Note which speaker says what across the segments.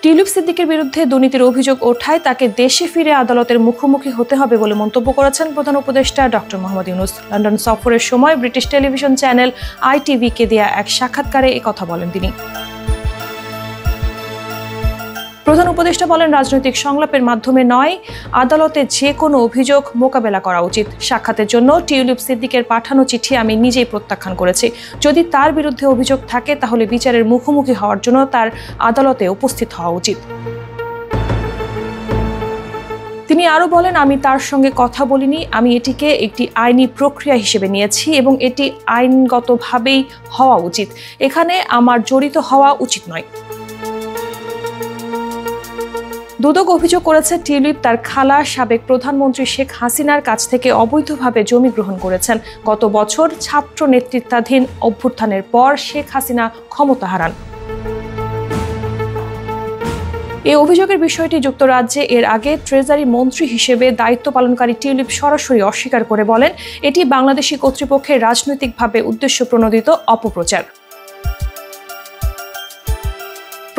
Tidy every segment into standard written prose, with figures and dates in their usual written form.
Speaker 1: Tulip সিদ্দিকের বিরুদ্ধে দুর্নীতির অভিযোগ ওঠায় তাকে দেশে ফিরে আদালতের মুখোমুখি হতে হবে বলে মন্তব্য করেছেন প্রধান উপদেষ্টা ডক্টর মোহাম্মদ ইউনূস। লন্ডন সফরের সময় ব্রিটিশ টেলিভিশন চ্যানেল ITV-কে দেয়া এক সাক্ষাৎকারে একথা বলেন তিনি। প্রধান উপদেষ্টা বলেন, রাজনৈতিক সংলাপের মাধ্যমে নয়, আদালতে যে কোনো অভিযোগ মোকাবেলা করা উচিত। সাক্ষাতের জন্য টিউলিপ সিদ্দিকের পাঠানো চিঠি আমি নিজেই প্রত্যাখ্যান করেছি। যদি তার বিরুদ্ধে অভিযোগ থাকে তাহলে বিচারের মুখোমুখি হওয়ার জন্য তার আদালতে উপস্থিত হওয়া উচিত। তিনি আরও বলেন, আমি তার সঙ্গে কথা বলিনি, আমি এটিকে একটি আইনি প্রক্রিয়া হিসেবে নিয়েছি এবং এটি আইনগতভাবেই হওয়া উচিত। এখানে আমার জড়িত হওয়া উচিত নয়। দুদক অভিযোগ করেছে টিউলিপ তার খালা সাবেক প্রধানমন্ত্রী শেখ হাসিনার কাছ থেকে অবৈধভাবে জমি গ্রহণ করেছেন। গত বছর ছাত্র নেতৃত্বাধীন অভ্যুত্থানের পর শেখ হাসিনা ক্ষমতা হারান। এই অভিযোগের বিষয়টি যুক্তরাজ্যে এর আগে ট্রেজারি মন্ত্রী হিসেবে দায়িত্ব পালনকারী টিউলিপ সরাসরি অস্বীকার করে বলেন, এটি বাংলাদেশি কর্তৃপক্ষের রাজনৈতিকভাবে উদ্দেশ্যপ্রণোদিত অপপ্রচার।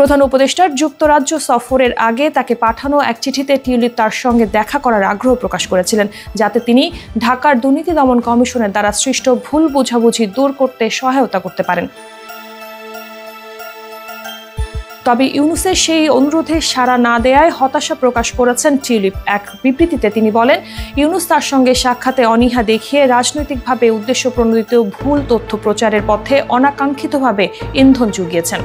Speaker 1: প্রধান উপদেষ্টার যুক্তরাজ্য সফরের আগে তাকে পাঠানো এক চিঠিতে টিউলিপ তার সঙ্গে দেখা করার আগ্রহ প্রকাশ করেছিলেন, যাতে তিনি ঢাকার দুর্নীতি দমন কমিশনের দ্বারা সৃষ্ট ভুল বোঝাবুঝি দূর করতে সহায়তা করতে পারেন। তবে ইউনূসের সেই অনুরোধে সাড়া না দেয়ায় হতাশা প্রকাশ করেছেন টিউলিপ। এক বিবৃতিতে তিনি বলেন, ইউনূস তার সঙ্গে সাক্ষাতে অনীহা দেখিয়ে রাজনৈতিকভাবে উদ্দেশ্যপ্রণোদিত ভুল তথ্য প্রচারের পথে অনাকাঙ্ক্ষিতভাবে ইন্ধন জুগিয়েছেন।